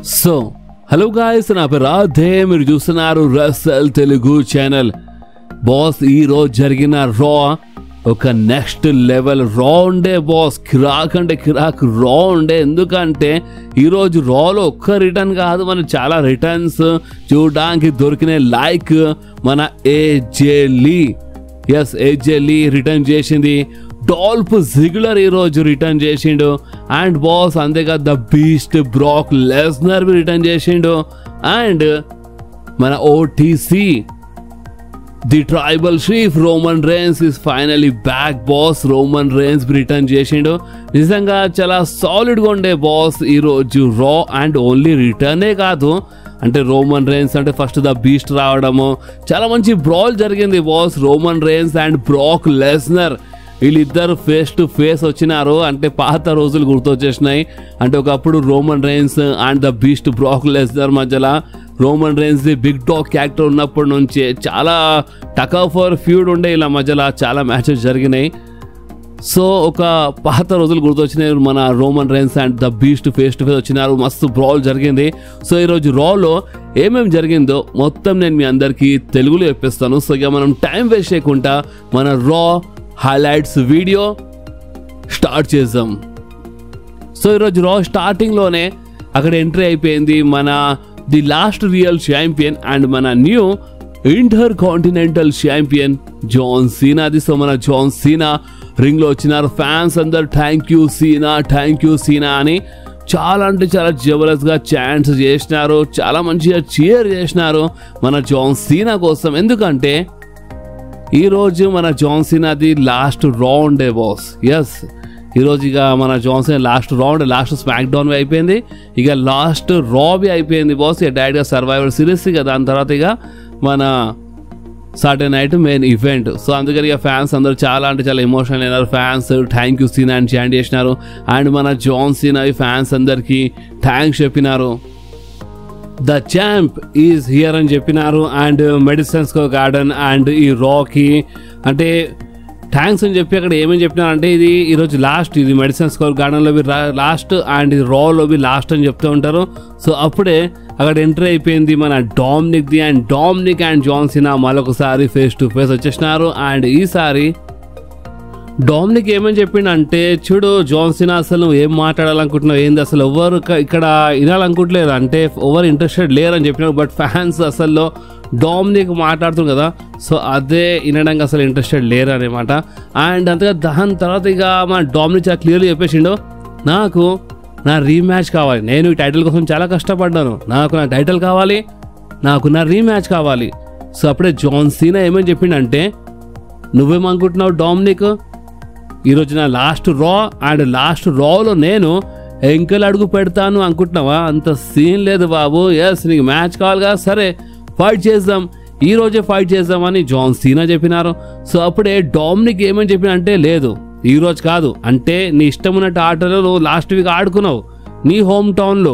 So hello guys, నా పేరు రాధే, మీరు చూస్తున్నారు రసల్ తెలుగు ఛానల్. బాస్ ఈ రోజు జరిగిన రా ఒక నెక్స్ట్ లెవెల్ రా ఉండే బాస్. కిరాక్ అంటే కిరాక్ రా ఉండే. ఎందుకంటే ఈరోజు రాలో ఒక్క రిటర్న్ కాదు, మన చాలా రిటర్న్స్ చూడడానికి దొరికినాయి. లైక్ మన ఏజే లీ రిటర్న్ చేసింది. డాల్ఫ్ జిగ్లర్ ఈరోజు రిటర్న్ చేసిండు. అండ్ బాస్ అంతేకాదు the beast Brock Lesnar return చేసిండు. అండ్ మన OTC the tribal chief Roman rains is finally back boss. Roman Reigns return చేసిండు. నిజంగా చాలా సాలిడ్గా ఉండే బాస్ ఈరోజు రా. అండ్ ఓన్లీ రిటర్నే కాదు, అంటే రోమన్ రేన్స్ అంటే ఫస్ట్ ద బీస్ట్ రావడము, చాలా మంచి బ్రాల్ జరిగింది boss. Roman Reigns and Brock Lesnar వీళ్ళిద్దరు ఫేస్ టు ఫేస్ వచ్చినారు. అంటే పాత రోజులు గుర్తొచ్చేసినాయి. అంటే ఒకప్పుడు Roman Reigns and the beast Brock Lesnar మధ్యలో Roman Reigns the big dog character ఉన్నప్పటి నుంచి చాలా టక్ ఆఫ్ ఫర్ ఫ్యూడ్ ఉండే. ఇలా మధ్యలో చాలా మ్యాచెస్ జరిగినాయి. సో ఒక పాత రోజులు గుర్తొచ్చినాయి. మన Roman Reigns and the beast face to face వచ్చినారు. మస్తు బ్రాల్ జరిగింది. సో ఈరోజు రాలో ఏమేమి జరిగిందో మొత్తం నేను మీ అందరికీ తెలుగులో చెప్పిస్తాను. సో ఇక మనం టైం వేస్ట్ చేయకుండా మన రా హైలైట్స్ వీడియో స్టార్ట్ చేద్దాం. సో ఈరోజు రా స్టార్టింగ్లోనే అక్కడ ఎంట్రీ అయిపోయింది మన the last real champion and మన new intercontinental champion John సీనాది. సో మన జాన్ సీనా రింగ్లో వచ్చినారు. ఫ్యాన్స్ అందరు థ్యాంక్ యూ సీనా అని చాలా అంటే చాలా జబర్దస్త్గా ఛాన్స్ చేసినారు. చాలా మంచిగా చీర్ చేసినారు మన జాన్ సీనా కోసం. ఎందుకంటే ఈరోజు మన జాన్ సీనాది లాస్ట్ రౌండ్ బాస్. ఎస్, ఈరోజు ఇక మన John Cena last round, last smack down అయిపోయింది. ఇక లాస్ట్ రాబీ అయిపోయింది బాస్. ఇక డైరెక్ట్గా సర్వైవర్ సిరీస్, ఇక దాని తర్వాత ఇక మన Saturday night main event. So అందుకని ఇక ఫ్యాన్స్ అందరూ చాలా అంటే చాలా ఎమోషనల్ అయినారు. ఫ్యాన్స్ థ్యాంక్ యూ సీనా అని చాంట్ చేసినారు. అండ్ మన జాన్ సీనా ఫ్యాన్స్ అందరికీ థ్యాంక్స్ చెప్పినారు. ద ఛాంప్ ఈజ్ హియర్ అని చెప్పినారు. And medicine square garden and ఈ రాకి అంటే థ్యాంక్స్ అని చెప్పి అక్కడ ఏమేమి చెప్పినారంటే ఇది ఈరోజు లాస్ట్, ఇది మెడిసిన్ స్క్వేర్ గార్డెన్లో లాస్ట్ అండ్ ఇది రాలో లాస్ట్ అని చెప్తూ ఉంటారు. సో అప్పుడే అక్కడ ఎంట్రీ అయిపోయింది మన డామినిక్ అండ్ జాన్ సీనా మరొకసారి ఫేస్ టు ఫేస్ వచ్చేసినారు. అండ్ ఈసారి డామినిక్ ఏమని చెప్పిండంటే, చూడు జాన్ సీనా, అసలు నువ్వు ఏం మాట్లాడాలనుకుంటున్నావు, ఏంది అసలు ఎవరు ఇక్కడ వినాలనుకుంటలేరు, అంటే ఎవరు ఇంట్రెస్టెడ్ లేరు అని చెప్పినారు. బట్ ఫ్యాన్స్ అసలు డామినిక్ మాట్లాడుతుంది కదా, సో అదే వినడానికి అసలు ఇంట్రెస్టెడ్ లేరు అనమాట. అండ్ అంతగా దాని తర్వాత ఇక మన డామినిక్ చాలా క్లియర్గా చెప్పేసిండు, నాకు నా రీమ్యాచ్ కావాలి, నేను ఈ టైటిల్ కోసం చాలా కష్టపడ్డాను, నాకు నా టైటిల్ కావాలి, నాకు నా రీమ్యాచ్ కావాలి. సో అప్పుడే జాన్ సీనా ఏమని చెప్పిండంటే, నువ్వేమనుకుంటున్నావు డామినిక్, ఈరోజు నా లాస్ట్ రా అండ్ లాస్ట్ రాలో నేను ఎంకలు అడుగు పెడతాను అనుకుంటున్నావా, అంత సీన్ లేదు బాబు. ఎస్, నీకు మ్యాచ్ కావాలి కదా, సరే ఫైట్ చేద్దాం, ఈరోజే ఫైట్ చేద్దామని జాన్ సీనా చెప్పినారు. సో అప్పుడే డామినిక్ ఏమని చెప్పినంటే, లేదు ఈరోజు కాదు, అంటే నీ ఇష్టం ఉన్నట్టు ఆటలో నువ్వు లాస్ట్ వీక్ ఆడుకున్నావు నీ హోమ్ టౌన్లో,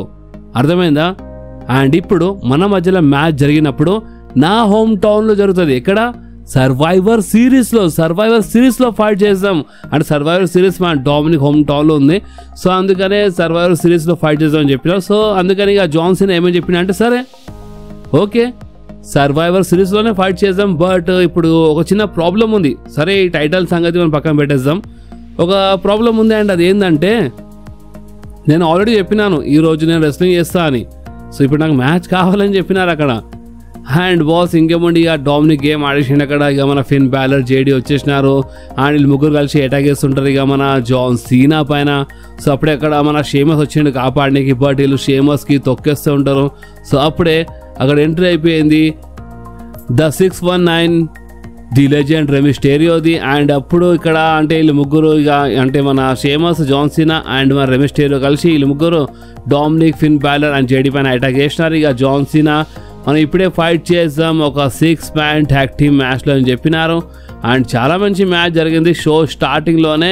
అర్థమైందా? అండ్ ఇప్పుడు మన మధ్యలో మ్యాచ్ జరిగినప్పుడు నా హోమ్ టౌన్లో జరుగుతుంది. ఎక్కడ? సర్వైవర్ సిరీస్లో ఫైట్ చేద్దాం. అంటే సర్వైవర్ సిరీస్ మన డామినిక్ హోమ్ టౌన్లో ఉంది. సో అందుకనే సర్వైవర్ సిరీస్లో ఫైట్ చేద్దాం అని చెప్పినారు. సో అందుకని ఇక జాన్ సీనా ఏమని చెప్పినా అంటే, సరే ఓకే సర్వైవర్ సిరీస్లోనే ఫైట్ చేద్దాం, బట్ ఇప్పుడు ఒక చిన్న ప్రాబ్లం ఉంది. సరే ఈ టైటిల్ సంగతి మనం పక్కన పెట్టేద్దాం. ఒక ప్రాబ్లం ఉంది అండ్ అది ఏంటంటే, నేను ఆల్రెడీ చెప్పినాను ఈరోజు నేను రెస్లింగ్ చేస్తా అని. సో ఇప్పుడు నాకు మ్యాచ్ కావాలని చెప్పినారు అక్కడ. అండ్ బాస్ ఇంకేముండి ఇక డామినిక్ గేమ్ ఆడేసిండు అక్కడ. ఇక మన ఫిన్ బ్యాలర్, జేడీ వచ్చేసినారు. అండ్ వీళ్ళు ముగ్గురు కలిసి అటాక్ చేస్తుంటారు ఇక మన జాన్ సీనా పైన. సో అప్పుడే అక్కడ మన షేమస్ వచ్చిండు కాపాడడానికి, బట్ వీళ్ళు షేమస్కి తొక్కేస్తూ ఉంటారు. సో అప్పుడే అక్కడ ఎంట్రీ అయిపోయింది ద 619 ది లెజెండ్ రెమిస్టేరియోది. అండ్ అప్పుడు ఇక్కడ అంటే వీళ్ళు ముగ్గురు ఇక అంటే మన షేమస్, జాన్ సీనా అండ్ మన రెమిస్టేరియో కలిసి వీళ్ళు ముగ్గురు Dominik, Finn Balor and JD పైన అటాక్ చేసినారు. ఇక జాన్ సీనా మనం ఇప్పుడే ఫైట్ చేద్దాం ఒక 6-man ట్యాగ్ టీమ్ మ్యాచ్లో అని చెప్పినారు. అండ్ చాలా మంచి మ్యాచ్ జరిగింది. షో స్టార్టింగ్లోనే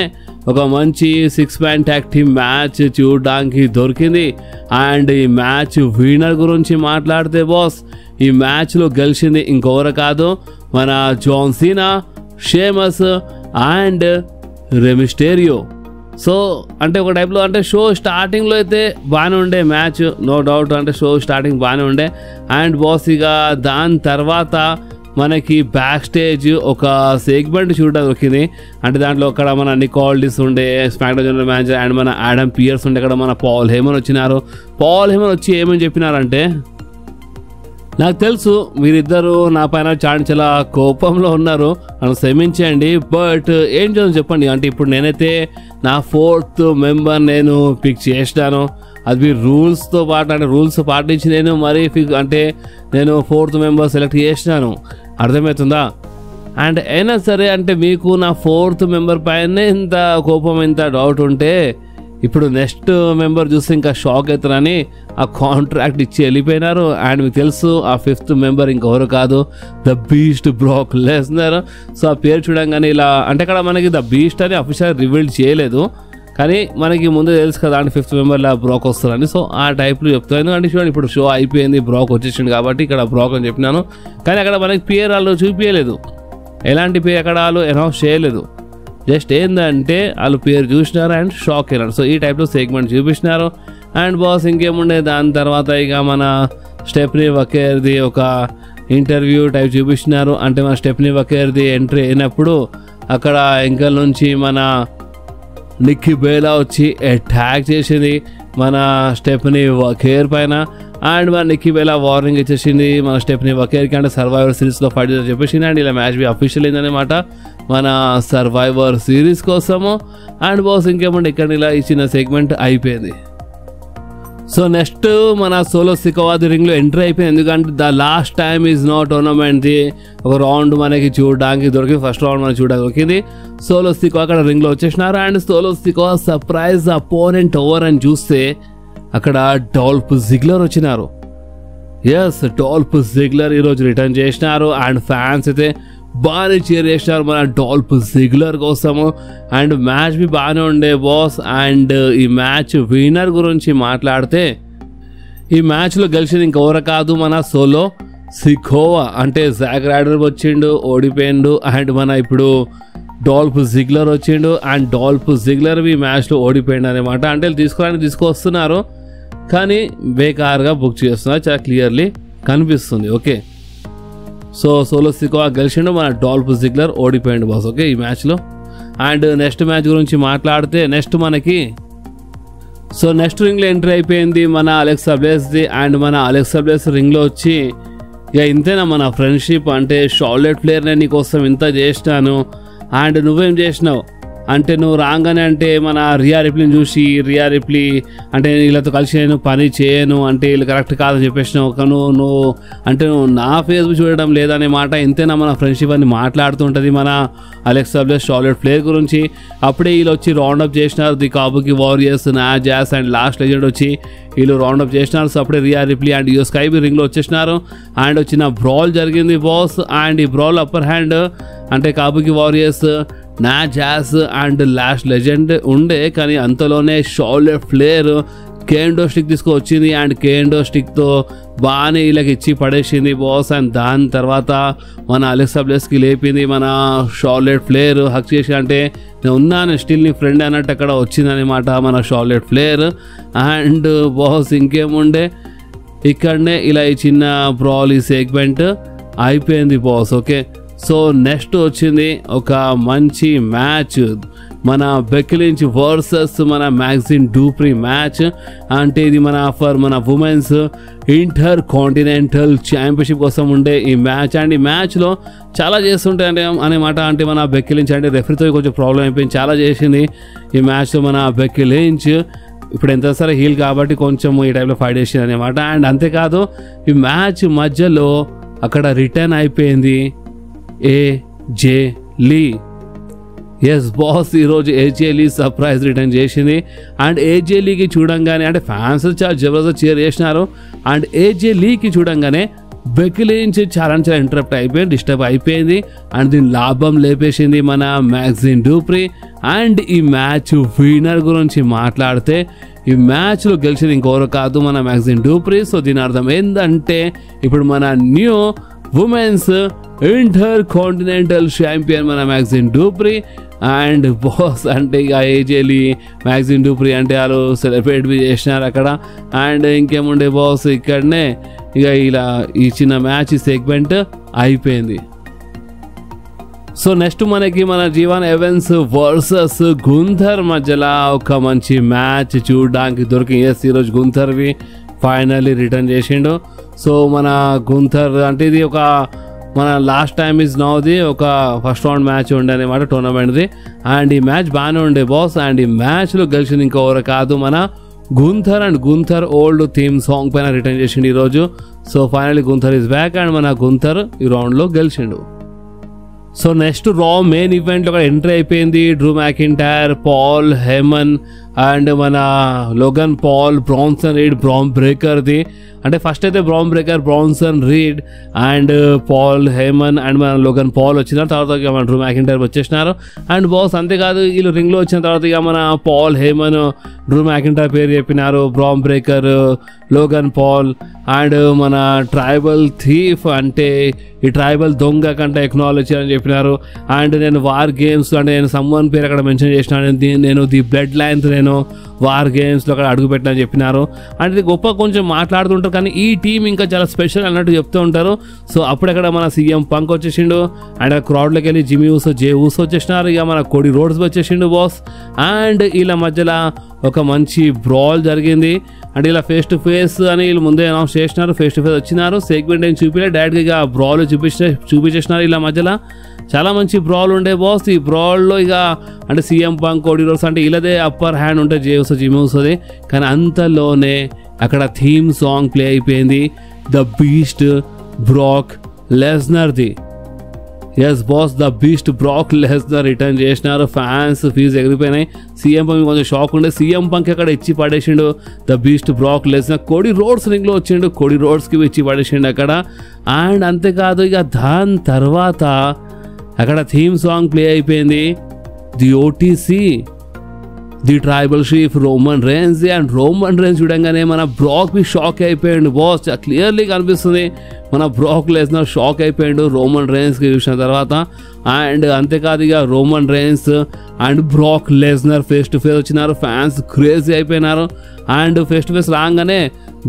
ఒక మంచి 6-man ట్యాగ్ టీమ్ మ్యాచ్ చూడడానికి దొరికింది. అండ్ ఈ మ్యాచ్ విన్నర్ గురించి మాట్లాడితే బాస్, ఈ మ్యాచ్లో గెలిచింది ఇంకెవరు కాదు, మన John Cena, Sheamus and Rey Mysterio. So అంటే ఒక టైప్లో అంటే షో స్టార్టింగ్లో అయితే బాగానే ఉండే మ్యాచ్, నో డౌట్. అంటే షో స్టార్టింగ్ బాగానే ఉండే. అండ్ బాస్ ఇక దాని తర్వాత మనకి బ్యాక్ స్టేజ్ ఒక సెగ్మెంట్ చూడడం దొరికింది. అంటే దాంట్లో అక్కడ మన నిక్ ఆల్డిస్ ఉండే, స్మాక్డౌన్ జనరల్ మేనేజర్, అండ్ మన ఆడమ్ పియర్స్ ఉండే. అక్కడ మన పాల్ హేమన్ వచ్చినారు. పాల్ హేమన్ వచ్చి ఏమని చెప్పినారంటే, నాకు తెలుసు మీరిద్దరు నా పైన చాలా కోపంలో ఉన్నారు, నన్ను క్షమించండి, బట్ ఏం చేద్దాం చెప్పండి. అంటే ఇప్పుడు నేనైతే నా 4th మెంబర్ నేను పిక్ చేసినాను. అది రూల్స్తో పాటు, అంటే రూల్స్ పాటించి నేను మరీ అంటే నేను 4th మెంబర్ సెలెక్ట్ చేసినాను, అర్థమవుతుందా? అండ్ అయినా సరే అంటే మీకు నా 4th మెంబర్ పైన ఇంత కోపం, ఇంత డౌట్ ఉంటే ఇప్పుడు నెక్స్ట్ మెంబర్ చూస్తే ఇంకా షాక్ అవుతారని ఆ కాంట్రాక్ట్ ఇచ్చి వెళ్ళిపోయినారు. అండ్ మీకు తెలుసు ఆ 5th మెంబర్ ఇంకెవరు కాదు, the beast Brock Lesnar. So ఆ పేరు చూడంగానే ఇలా అంటే అక్కడ మనకి ద బీస్ట్ అని అఫీషియల్ రివీల్ చేయలేదు, కానీ మనకి ముందు తెలుసు కదా అంటే 5th మెంబర్లో బ్రాక్ వస్తారని. సో ఆ టైప్లో చెప్తాను. ఎందుకంటే చూడండి ఇప్పుడు షో అయిపోయింది, బ్రాక్ వచ్చేసింది కాబట్టి ఇక్కడ బ్రాక్ అని చెప్పినాను. కానీ అక్కడ మనకి పేరు వాళ్ళు చూపించలేదు, ఎలాంటి పేరు అక్కడ వాళ్ళు అనౌన్స్ చేయలేదు. జస్ట్ ఏంటంటే వాళ్ళు పేరు చూసినారు అండ్ షాక్ అయినారు. సో ఈ టైప్లో సెగ్మెంట్ చూపించినారు. అండ్ బాస్ ఇంకేముండే దాని తర్వాత ఇక మన స్టెఫనీ వకేర్ది ఒక ఇంటర్వ్యూ టైప్ చూపించినారు. అంటే మన స్టెఫనీ వకేర్ది ఎంట్రీ అయినప్పుడు అక్కడ ఎంకల్ నుంచి మన నిక్కీ బేలా వచ్చి అటాక్ చేసింది మన స్టెఫనీ వకేర్ పైన. అండ్ మన నిక్కీ బేలా వార్నింగ్ ఇచ్చేసింది మన స్టెఫనీ వకేర్కి, అంటే సర్వైవర్ సిరీస్లో ఫైట్ చెప్పేసింది. అండ్ ఇలా మ్యాచ్ బి అఫీషియల్ అయిందనమాట మన సర్వైవర్ సిరీస్ కోసము. అండ్ బాస్ ఇంకేమంటే ఇక్కడ ఇలా ఇచ్చిన సెగ్మెంట్ అయిపోయింది. సో నెక్స్ట్ మన సోలో సికోవాది రింగ్లో ఎంట్రీ అయిపోయింది. ఎందుకంటే the last time is no టోర్నమెంట్ది ఒక రౌండ్ మనకి చూడడానికి దొరికింది, ఫస్ట్ రౌండ్ మనకి చూడడానికి దొరికింది. సోలో సికో అక్కడ రింగ్లో వచ్చేసినారు. And Solo Sikoa surprise opponent over అని చూస్తే అక్కడ డాల్ఫ్ జిగ్లర్ వచ్చినారు. ఎస్, డాల్ఫ్ జిగ్లర్ ఈరోజు రిటర్న్ చేసినారు. అండ్ ఫ్యాన్స్ అయితే బాగానే చీర్ చేసినారు మన డాల్ఫ్ జిగ్లర్ కోసము. అండ్ మ్యాచ్ బి బాగానే ఉండే బాస్. అండ్ ఈ మ్యాచ్ విన్నర్ గురించి మాట్లాడితే ఈ మ్యాచ్లో గెలిచింది ఇంకెవరు కాదు మన సోలో సికోవా. అంటే జాక్ రైడర్ వచ్చిండు, ఓడిపోయిండు. అండ్ మన ఇప్పుడు డాల్ఫ్ జిగ్లర్ వచ్చిండు. అండ్ డాల్ఫ్ జిగ్లర్ ఈ మ్యాచ్లో ఓడిపోయిండు అనమాట. అంటే తీసుకొస్తున్నారు కానీ బేకార్గా బుక్ చేస్తున్నారు, చాలా క్లియర్లీ కనిపిస్తుంది. ఓకే, సో సోలో సికోవా గెలిచిండు, మన డాల్ఫ్ జిగ్లర్ ఓడిపోయిండు బాస్. ఓకే ఈ మ్యాచ్లో. అండ్ నెక్స్ట్ మ్యాచ్ గురించి మాట్లాడితే నెక్స్ట్ మనకి నెక్స్ట్ రింగ్లో ఎంట్రీ అయిపోయింది మన అలెక్సా బ్లెస్ది. అండ్ మన అలెక్సా బ్లెస్ రింగ్లో వచ్చి ఇక ఇంతేనా మన ఫ్రెండ్షిప్, అంటే షార్లెట్ ఫ్లేర్ నేను నీకోసం ఇంత చేసినాను అండ్ నువ్వేం చేసినావు అంటే నువ్వు రాగానే అంటే మన రియా రిప్లీని చూసి రియా రిప్లీ అంటే వీళ్ళతో కలిసి నేను పని చేయను అంటే వీళ్ళు కరెక్ట్ కాదని చెప్పేసినావు, నువ్వు అంటే నువ్వు నా ఫేస్బుక్ చూడడం లేదనే మాట. ఇంతేనా మన ఫ్రెండ్షిప్ అని మాట్లాడుతుంటుంది మన అలెక్సా బ్లెస్ షార్లెట్ ఫ్లేర్ గురించి. అప్పుడే వీళ్ళు వచ్చి రౌండప్ చేసినారు ది కాబుకి వారియర్స్, నా జాస్ అండ్ లాస్ట్ లెజెండ్ వచ్చి వీళ్ళు రౌండప్ చేసినారు. సో అప్పుడే రియా రిప్లీ అండ్ యూ స్కైబీ రింగ్లో వచ్చేసినారు. అండ్ వచ్చిన బ్రాల్ జరిగింది బాస్. అండ్ ఈ బ్రాల్ అప్పర్ హ్యాండ్ అంటే కాబుకి వారియర్స్, నా జాస్ అండ్ లాస్ట్ లెజెండ్ ఉండే, కానీ అంతలోనే షార్లెట్ ఫ్లేర్ కేండో స్టిక్ తీసుకొచ్చింది. అండ్ కేండో స్టిక్తో బాగానే వీళ్ళకి ఇచ్చి పడేసింది బాస్. అండ్ దాని తర్వాత మన అలెక్సా బ్లెస్కి లేపింది మన షార్లెట్ ఫ్లేర్ హక్ చేసి, అంటే నేను ఉన్నాను స్టిల్ నీ ఫ్రెండ్ అన్నట్టు అక్కడ వచ్చిందనమాట మన షార్లెట్ ఫ్లేర్. అండ్ బాస్ ఇంకేముండే ఇక్కడనే ఇలా ఈ చిన్న బ్రాల్ ఈ సెగ్మెంట్ అయిపోయింది బాస్. ఓకే, సో నెక్స్ట్ వచ్చింది ఒక మంచి మ్యాచ్ మన బెక్కీ లించ్ వర్సెస్ మన మ్యాగ్జిన్ డూప్రీ మ్యాచ్. అంటే ఇది మన ఉమెన్స్ ఇంటర్ కాంటినెంటల్ ఛాంపియన్షిప్ కోసం ఉండే ఈ మ్యాచ్. అండ్ ఈ మ్యాచ్లో చాలా చేస్తుంటే అంటే అనమాట. అంటే మన బెక్కీ లించ్ అంటే రెఫరీతో కొంచెం ప్రాబ్లం అయిపోయింది, చాలా చేసింది ఈ మ్యాచ్లో మన బెక్కీ లించ్. ఇప్పుడు ఎంత సరే హీల్ కాబట్టి కొంచెం ఈ టైంలో ఫైట్ చేసింది అనమాట. అండ్ అంతేకాదు ఈ మ్యాచ్ మధ్యలో అక్కడ రిటర్న్ అయిపోయింది ఏజే లీ. ఎస్ బాస్, ఈరోజు ఏజే లీ సర్ప్రైజ్ రిటర్న్ చేసింది. అండ్ ఏజే లీకి చూడంగానే అంటే ఫ్యాన్స్ చాలా జబర్దస్త్ చీర్ చేసినారు. అండ్ ఏజే లీకి చూడంగానే బెక్కీ లించ్ చాలా ఇంటరప్ట్ అయిపోయింది, డిస్టర్బ్ అయిపోయింది. అండ్ దీని లాభం లేపేసింది మన మ్యాగ్జిన్ డూప్రీ. అండ్ ఈ మ్యాచ్ విన్నర్ గురించి మాట్లాడితే ఈ మ్యాచ్లో గెలిచింది ఇంకెవరు కాదు మన మ్యాగ్జిన్ డూప్రీ. సో దీని అర్థం ఏంటంటే ఇప్పుడు మన new women's inter continental champion మన మ్యాక్సిమ్ డూప్రీ. అండ్ బాస్ అంటే ఇక ఏజేలి మ్యాక్సిమ్ డూప్రీ అంటే వాళ్ళు సెలబ్రేట్ చేసినారు అక్కడ. అండ్ ఇంకేముండే బాస్ ఇక్కడనే ఇక ఇలా ఈ చిన్న మ్యాచ్ సెగ్మెంట్ అయిపోయింది. సో నెక్స్ట్ మనకి మన జీవన్ ఎవెన్స్ వర్సెస్ గుంథర్ మధ్యలో ఒక మంచి మ్యాచ్ చూడడానికి దొరికింది. ఈరోజు గుంథర్వి ఫైనల్లీ రిటర్న్ చేసిండు. సో మన గుంథర్ అంటే ఇది ఒక మన లాస్ట్ టైమ్ ఇస్ నౌది ఒక ఫస్ట్ రౌండ్ మ్యాచ్ ఉండే అనమాట టోర్నమెంట్ది. అండ్ ఈ మ్యాచ్ బాగానే ఉండే బాస్. అండ్ ఈ మ్యాచ్లో గెలిచింది ఇంకెవరు కాదు మన Gunther. And Gunther old theme song పైన రిటర్న్ చేసిండు ఈరోజు. So finally Gunther is back and మన గుంథర్ ఈ రౌండ్లో గెలిచిండు. సో నెక్స్ట్ రా మెయిన్ ఈవెంట్లో ఒక ఎంట్రీ అయిపోయింది. Drew McIntyre, Paul Heyman and మన Logan Paul, Bronson Reed, Bron బ్రేకర్ది. అంటే ఫస్ట్ అయితే Bron Breakker, Bronson Reed and Paul Heyman and మన లోగన్ పాల్ వచ్చినారు. తర్వాత ఇక మన డ్రూ మ్యాకింటైర్ వచ్చేసినారు. అండ్ బాస్ అంతేకాదు వీళ్ళు రింగ్లో వచ్చిన తర్వాత ఇక మన పాల్ హేమన్ డ్రూ మ్యాకింటైర్ పేరు చెప్పినారు. Bron Breakker, Logan Paul and మన ట్రైబల్ థీఫ్ అంటే ఈ ట్రైబల్ దొంగ కంటే ఎక్నాలజీ అని చెప్పినారు. అండ్ నేను వార్ గేమ్స్ అంటే నేను సమ్మన్ పేరు అక్కడ మెన్షన్ చేసినాను. నేను ది బ్లడ్ లైన్స్ నేను వార్ గేమ్స్లో అక్కడ అడుగుపెట్టినా చెప్పినారు. అంటే ఇది గొప్ప కొంచెం మాట్లాడుతుంటారు కానీ ఈ టీం ఇంకా చాలా స్పెషల్ అన్నట్టు చెప్తూ ఉంటారు. సో అప్పుడక్కడ మన సీఎం పంక్ వచ్చేసిండు. అండ్ క్రౌడ్లోకి వెళ్ళి జిమ్మీ ఊసో, జే ఊసో వచ్చేసినారు. ఇక మన కోడి రోడ్స్ వచ్చేసిండు బాస్. అండ్ వీళ్ళ మధ్యలో ఒక మంచి బ్రాల్ జరిగింది. అంటే ఇలా ఫేస్ టు ఫేస్ అని వీళ్ళు ముందే అనౌన్స్ చేసినారు. ఫేస్ టు ఫేస్ వచ్చినారు. సెగ్మెంట్ ఏం చూపిలే, డైరెక్ట్గా ఇక బ్రాల్ చూపించేసినారు. ఇలా మధ్యలో చాలా మంచి బ్రాల్ ఉండే బాస్. ఈ బ్రాల్లో ఇక అంటే సీఎం పంక్, కోడి రోడ్స్ అంటే వీళ్ళదే అప్పర్ హ్యాండ్ ఉంటే జే ఊసో, జిమ్మీ ఊసోది. కానీ అంతలోనే అక్కడ థీమ్ సాంగ్ ప్లే అయిపోయింది, ద బీస్ట్ బ్రాక్ లెస్నర్ది. Yes boss, the beast Brock Lesnar return చేసినారు. ఫ్యాన్స్ ఫీజు ఎగిరిపోయినాయి. సీఎం పంక్ కొంచెం షాక్ ఉండే. సీఎం పంక్ అక్కడ ఇచ్చి పడేసిండు the beast Brock Lesnar. Cody Rhodes రింగ్లో వచ్చిండు, కోడి రోడ్స్కి ఇచ్చి పడేసిండు అక్కడ. అండ్ అంతేకాదు ఇక దాని తర్వాత అక్కడ థీమ్ సాంగ్ ప్లే అయిపోయింది, the OTC, the tribal chief Roman Reigns. And Roman rains చూడంగానే మన బ్రాక్ బి షాక్ అయిపోయాడు బాస్. క్లియర్లీ కనిపిస్తుంది మన బ్రాక్ లెస్నర్ షాక్ అయిపోయాడు రోమన్ రేన్స్కి చూసిన తర్వాత. అండ్ అంతేకాదు ఇక Roman Reigns and Brock Lesnar face to face వచ్చినారు. ఫ్యాన్స్ క్రేజీ అయిపోయినారు. అండ్ ఫేస్ టు ఫేస్ రాగానే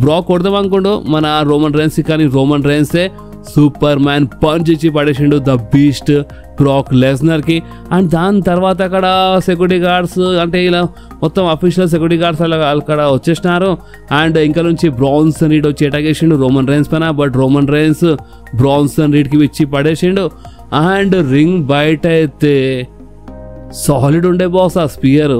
బ్రాక్ కొడదాం అనుకోండు మన రోమన్ రేన్స్, కానీ రోమన్ రేన్సే సూపర్ మ్యాన్ పంచ్ ఇచ్చి పడేసిండు ద బీస్ట్ బ్రాక్ లెస్నర్కి. అండ్ దాని తర్వాత అక్కడ సెక్యూరిటీ గార్డ్స్ అంటే ఇలా మొత్తం అఫీషియల్ సెక్యూరిటీ గార్డ్స్ అలా అక్కడ వచ్చేసినారు. అండ్ ఇంకా నుంచి బ్రాన్సన్ రీడ్ వచ్చి అటాక్ చేసిండు రోమన్ రేన్స్ పైన. బట్ రోమన్ రేన్స్ బ్రాన్సన్ రీడ్కి ఇచ్చి పడేసిండు. అండ్ రింగ్ బయట అయితే సాలిడ్ ఉండే బాస్ ఆ spear.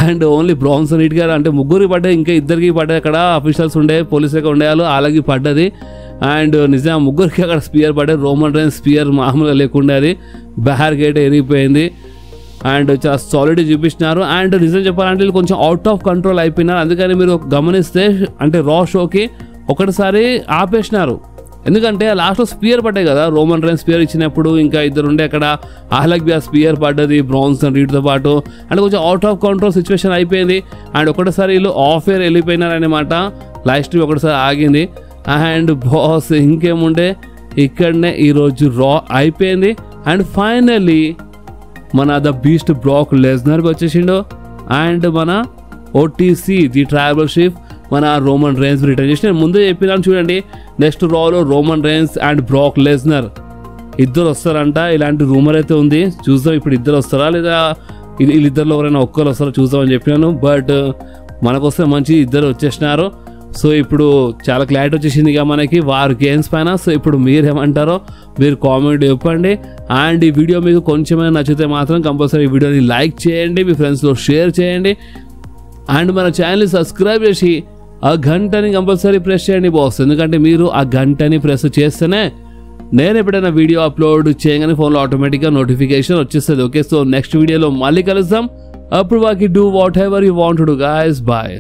And only Bronson Reed గారు అంటే ముగ్గురికి పడ్డాయి, ఇంకా ఇద్దరికి పడ్డాయి. అక్కడ అఫీషియల్స్ ఉండే, పోలీసులుగా ఉండేవాళ్ళు, అలాగే పడ్డది. అండ్ నిజంగా ముగ్గురికి అక్కడ స్పియర్ పడ్డాయి. రోమన్ రేన్స్ స్పియర్ మామూలుగా లేకుండా అది బ్యార్ గేట్ ఎరిగిపోయింది. అండ్ చాలా సాలిడ్ చూపించినారు. అండ్ నిజం చెప్పాలంటే వీళ్ళు కొంచెం అవుట్ ఆఫ్ కంట్రోల్ అయిపోయినారు. అందుకని మీరు గమనిస్తే అంటే రా షోకి ఒకటిసారి ఆపేసినారు. ఎందుకంటే లాస్ట్లో స్పియర్ పడ్డాయి కదా, రోమన్ రేన్స్ స్పియర్ ఇచ్చినప్పుడు ఇంకా ఇద్దరు ఉండే అక్కడ. ఆహ్లక్ బియా స్పియర్ పడ్డది బ్రాన్సన్ రీడ్తో పాటు. అంటే కొంచెం అవుట్ ఆఫ్ కంట్రోల్ సిచ్యువేషన్ అయిపోయింది. అండ్ ఒకటిసారి వీళ్ళు ఆఫ్ ఎయిర్ వెళ్ళిపోయినారు అనమాట. లైవ్ స్ట్రీమ్ ఒకటిసారి ఆగింది. అండ్ బాస్ ఇంకేముండే ఇక్కడనే ఈరోజు రా అయిపోయింది. అండ్ ఫైనల్లీ మన ద బీస్ట్ బ్రాక్ లెస్నర్కి వచ్చేసిండు. అండ్ మన ఓటీసీ ది ట్రైబల్ చీఫ్ మన రోమన్ రేన్స్ రిటర్న్ చేసి నేను ముందే చెప్పినాను చూడండి. నెక్స్ట్ రాలో Roman Reigns and Brock Lesnar ఇద్దరు వస్తారంట. ఇలాంటి రూమర్ అయితే ఉంది, చూద్దాం ఇప్పుడు ఇద్దరు వస్తారా లేదా వీళ్ళిద్దరిలో ఎవరైనా ఒక్కరు వస్తారో చూద్దామని చెప్పినాను. బట్ మనకొస్తే మంచి ఇద్దరు వచ్చేసినారు. సో ఇప్పుడు చాలా క్లారిటీ వచ్చేసింది ఇక మనకి వార్ గేమ్స్ పైన. సో ఇప్పుడు మీరేమంటారో మీరు కామెంట్ చెప్పండి. అండ్ ఈ వీడియో మీకు కొంచెమైనా నచ్చితే మాత్రం కంపల్సరీ ఈ వీడియోని లైక్ చేయండి, మీ ఫ్రెండ్స్లో షేర్ చేయండి. అండ్ మన ఛానల్ని సబ్స్క్రైబ్ చేసి ఆ గంటని కంపల్సరీ ప్రెస్ చేయండి బాస్. ఎందుకంటే మీరు ఆ గంటని ప్రెస్ చేస్తేనే నేను ఎప్పుడైనా వీడియో అప్లోడ్ చేయగానే ఫోన్లో ఆటోమేటిక్గా నోటిఫికేషన్ వచ్చేస్తుంది. ఓకే, సో నెక్స్ట్ వీడియోలో మళ్ళీ కలుద్దాం. అప్పుడు వాకి do whatever you want to do guys. Bye.